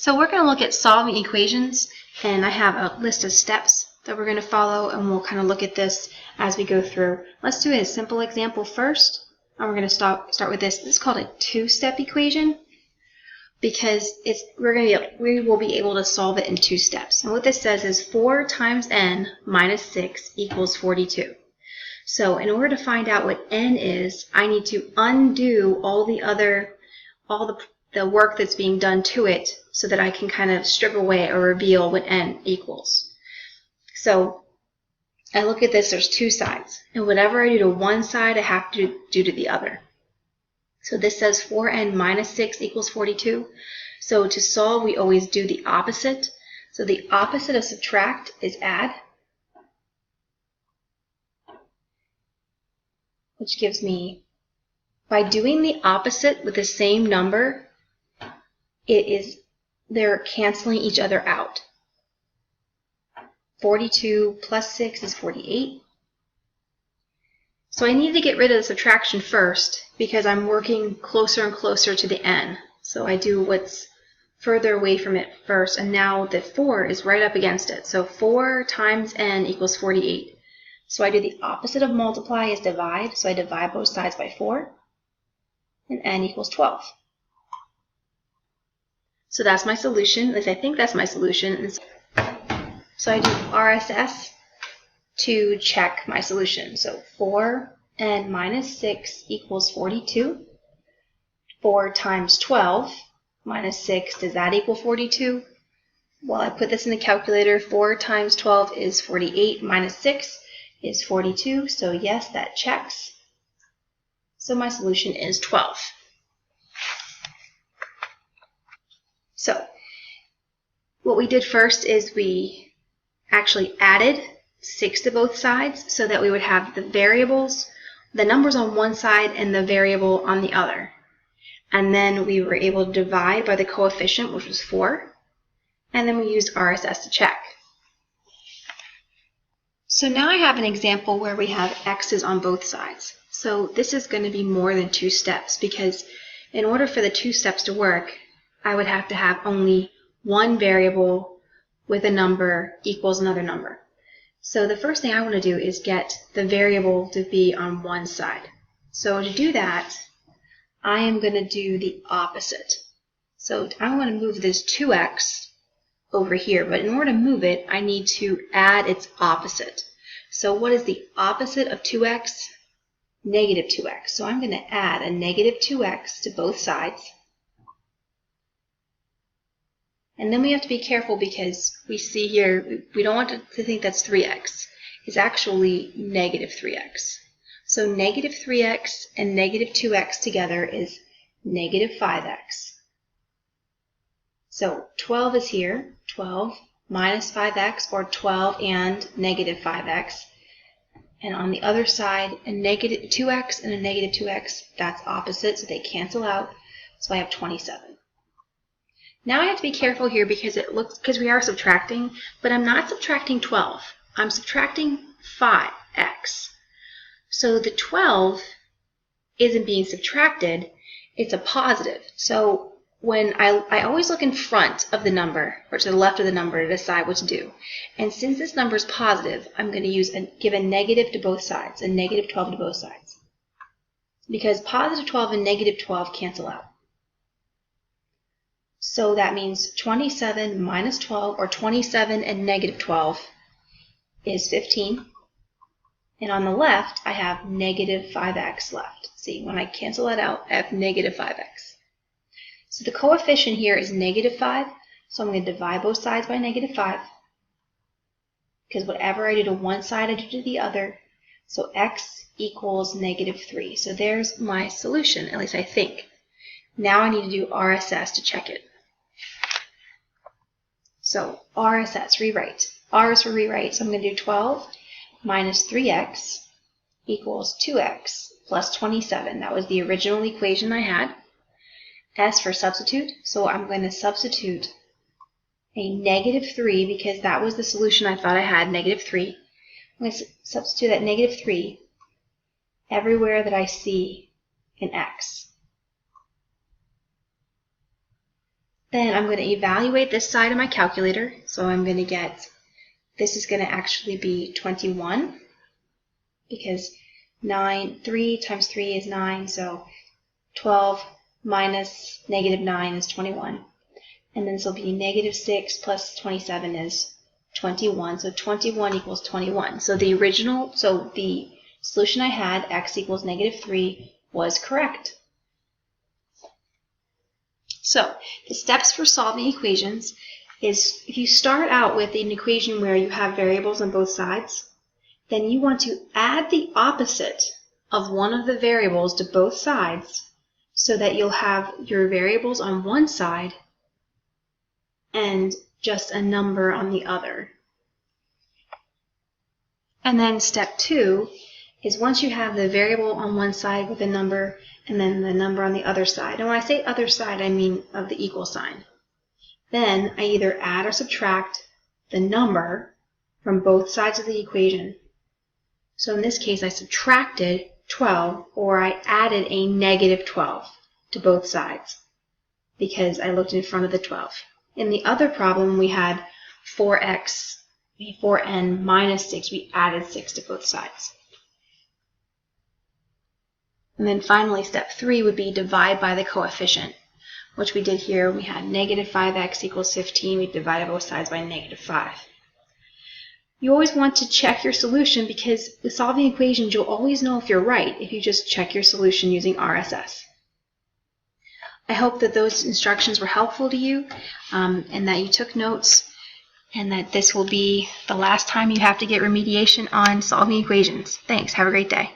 So we're going to look at solving equations, and I have a list of steps that we're going to follow, and we'll kind of look at this as we go through. Let's do a simple example first, and we're going to start with this. This is called a two-step equation because we will be able to solve it in 2 steps. And what this says is 4 times n minus 6 equals 42. So in order to find out what n is, I need to undo all the work that's being done to it so that I can kind of strip away or reveal what n equals. So I look at this, there's 2 sides, and whatever I do to one side, I have to do to the other. So this says 4n minus 6 equals 42. So to solve, we always do the opposite. So the opposite of subtract is add, which gives me, by doing the opposite with the same number, they're canceling each other out. 42 plus 6 is 48. So I need to get rid of the subtraction first because I'm working closer and closer to the n. So I do what's further away from it first, and now the 4 is right up against it. So 4 times n equals 48. So I do the opposite of multiply is divide, so I divide both sides by 4, and n equals 12. So that's my solution, at least I think that's my solution. So I do RSS to check my solution. So 4n minus 6 equals 42. 4 times 12 minus 6, does that equal 42? Well, I put this in the calculator. 4 times 12 is 48, minus 6 is 42. So yes, that checks. So my solution is 12. So what we did first is we actually added 6 to both sides so that we would have the variables, the numbers on one side and the variable on the other. And then we were able to divide by the coefficient, which was 4. And then we used RSS to check. So now I have an example where we have x's on both sides. So this is going to be more than 2 steps because in order for the 2 steps to work, I would have to have only one variable with a number equals another number. So the first thing I want to do is get the variable to be on one side. So to do that, I am going to do the opposite. So I want to move this 2x over here, but in order to move it, I need to add its opposite. So what is the opposite of 2x? Negative 2x. So I'm going to add a negative 2x to both sides. And then we have to be careful because we see here, we don't want to think that's 3x. It's actually negative 3x. So negative 3x and negative 2x together is negative 5x. So 12 is here, 12 minus 5x, or 12 and negative 5x. And on the other side, a negative 2x and a negative 2x, that's opposite, so they cancel out. So I have 27. Now I have to be careful here because we are subtracting, but I'm not subtracting 12. I'm subtracting 5x. So the 12 isn't being subtracted, it's a positive. So when I always look in front of the number, or to the left of the number, to decide what to do. And since this number is positive, I'm going to give a negative to both sides, a negative 12 to both sides. Because positive 12 and negative 12 cancel out. So that means 27 minus 12, or 27 and negative 12, is 15. And on the left, I have negative 5x left. See, when I cancel that out, I have negative 5x. So the coefficient here is negative 5, so I'm going to divide both sides by negative 5. Because whatever I do to one side, I do to the other. So x equals negative 3. So there's my solution, at least I think. Now I need to do RSS to check it. So RSS, rewrite. R is for rewrite, so I'm going to do 12 minus 3x equals 2x plus 27. That was the original equation I had. S for substitute, so I'm going to substitute a negative 3 because that was the solution I thought I had, negative 3. I'm going to substitute that negative 3 everywhere that I see an x. Then I'm going to evaluate this side of my calculator. So I'm going to get, this is going to actually be 21 because 3 times 3 is 9, so 12 minus negative 9 is 21. And then this will be negative 6 plus 27 is 21. So 21 equals 21. So the solution I had, x equals negative 3, was correct. So the steps for solving equations is if you start out with an equation where you have variables on both sides, then you want to add the opposite of one of the variables to both sides so that you'll have your variables on one side and just a number on the other. And then step 2 is once you have the variable on one side with a number and then the number on the other side. And when I say other side, I mean of the equal sign. Then I either add or subtract the number from both sides of the equation. So in this case, I subtracted 12, or I added a negative 12 to both sides because I looked in front of the 12. In the other problem, we had 4n minus 6. We added 6 to both sides. And then finally, step 3 would be divide by the coefficient, which we did here. We had negative 5x equals 15. We divided both sides by negative 5. You always want to check your solution because with solving equations, you'll always know if you're right if you just check your solution using RSS. I hope that those instructions were helpful to you and that you took notes and that this will be the last time you have to get remediation on solving equations. Thanks. Have a great day.